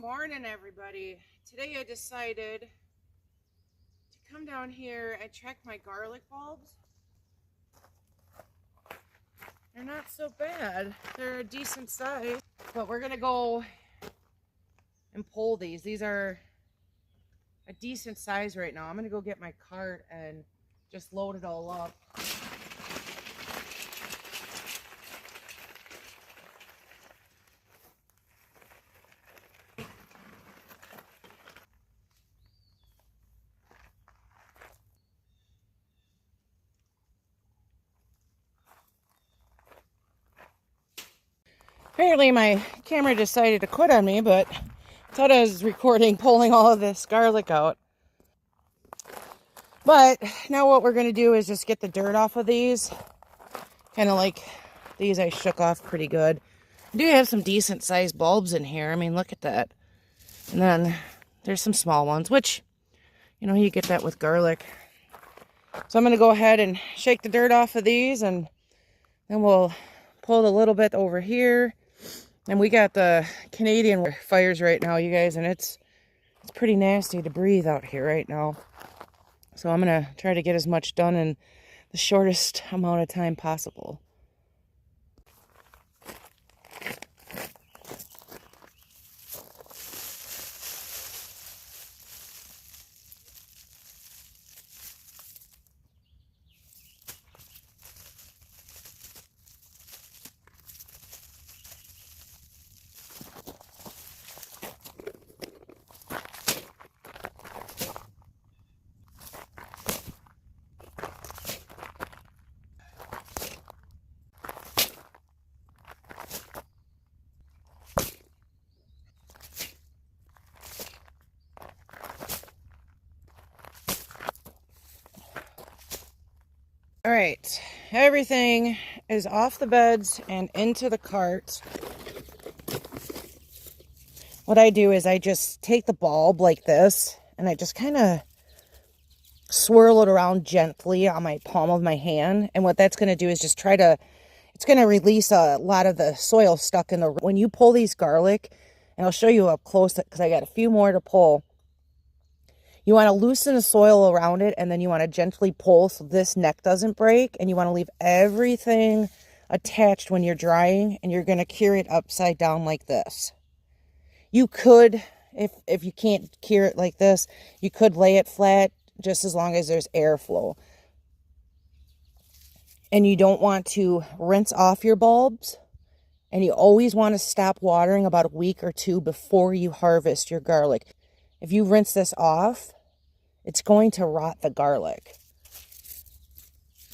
morning, everybody. Today I decided to come down here and check my garlic bulbs. They're not so bad. They're a decent size, but we're gonna go and pull these. These are a decent size right now. I'm gonna go get my cart and just load it all up. Apparently my camera decided to quit on me, but I thought I was recording pulling all of this garlic out. But now what we're going to do is just get the dirt off of these. Kind of like these I shook off pretty good. I do have some decent sized bulbs in here. I mean, look at that. And then there's some small ones, which, you know, you get that with garlic. So I'm going to go ahead and shake the dirt off of these, and then we'll pull a little bit over here. And we got the Canadian fires right now, you guys, and it's pretty nasty to breathe out here right now. So I'm going to try to get as much done in the shortest amount of time possible. All right, everything is off the beds and into the cart. What I do is I just take the bulb like this, and I just kind of swirl it around gently on my palm of my hand. And what that's going to do is just it's going to release a lot of the soil stuck in the, when you pull these garlic, and I'll show you up close because I got a few more to pull. You want to loosen the soil around it, and then you want to gently pull so this neck doesn't break, and you want to leave everything attached when you're drying, and you're going to cure it upside down like this. You could, if you can't cure it like this, you could lay it flat just as long as there's airflow. And you don't want to rinse off your bulbs, and you always want to stop watering about a week or two before you harvest your garlic. If you rinse this off, it's going to rot the garlic.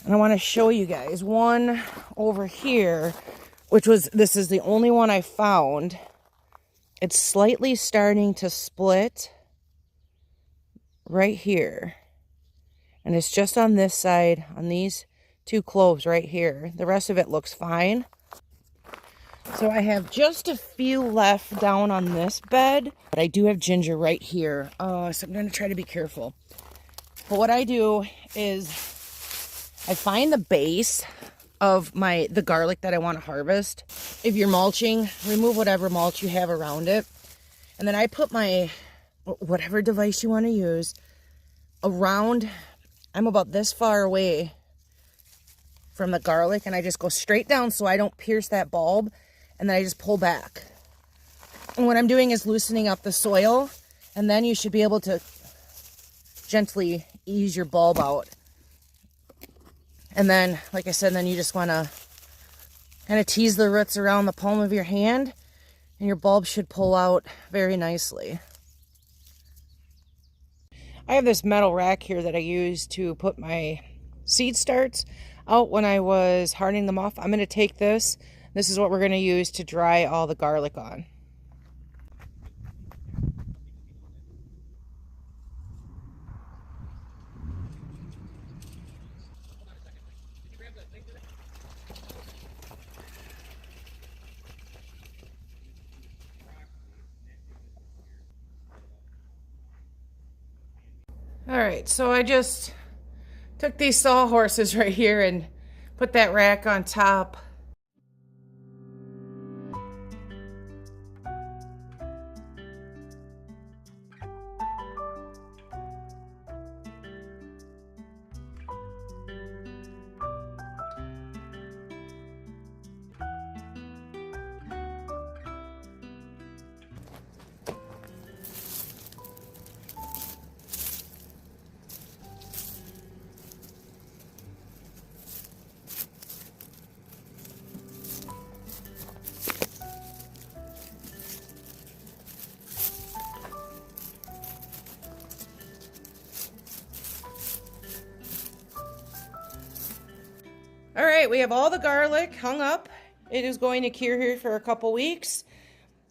And I want to show you guys one over here, this is the only one I found. It's slightly starting to split right here. And it's just on this side, on these two cloves right here. The rest of it looks fine. So I have just a few left down on this bed, but I do have ginger right here. So I'm going to try to be careful. But what I do is I find the base of the garlic that I want to harvest. If you're mulching, remove whatever mulch you have around it. And then I put my, whatever device you want to use, around, I'm about this far away from the garlic, and I just go straight down so I don't pierce that bulb. And then I just pull back. And what I'm doing is loosening up the soil, and then you should be able to gently ease your bulb out. And then, like I said, then you just want to kind of tease the roots around the palm of your hand, and your bulb should pull out very nicely. I have this metal rack here that I use to put my seed starts out when I was hardening them off. I'm going to take this. This is what we're going to use to dry all the garlic on. All right, so I just took these sawhorses right here and put that rack on top. right, we have all the garlic hung up. It is going to cure here for a couple weeks.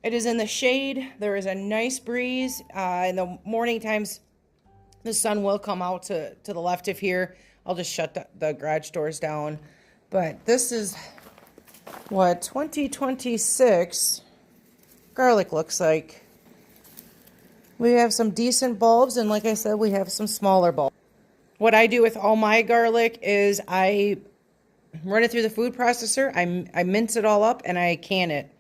It is in the shade. There is a nice breeze. In the morning times, the sun will come out to the left of here. I'll just shut the garage doors down. But this is what 2026 garlic looks like. We have some decent bulbs, and like I said, we have some smaller bulbs. What I do with all my garlic is I run it through the food processor. I mince it all up and I can it.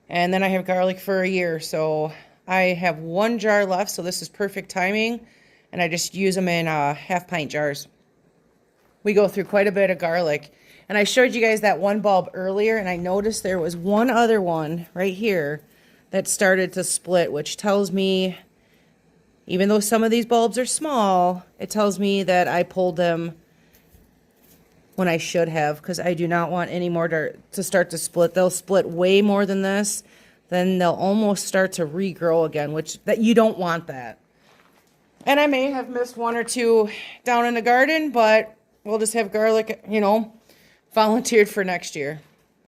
And then I have garlic for a year. So I have 1 jar left, so this is perfect timing. And I just use them in half-pint jars. We go through quite a bit of garlic. And I showed you guys that one bulb earlier, and I noticed there was one other one right here that started to split, which tells me, even though some of these bulbs are small, it tells me that I pulled them when I should have, because I do not want any more to start to split. They'll split way more than this. Then they'll almost start to regrow again, which that you don't want that. And I may have missed 1 or 2 down in the garden, but we'll just have garlic, you know, volunteered for next year.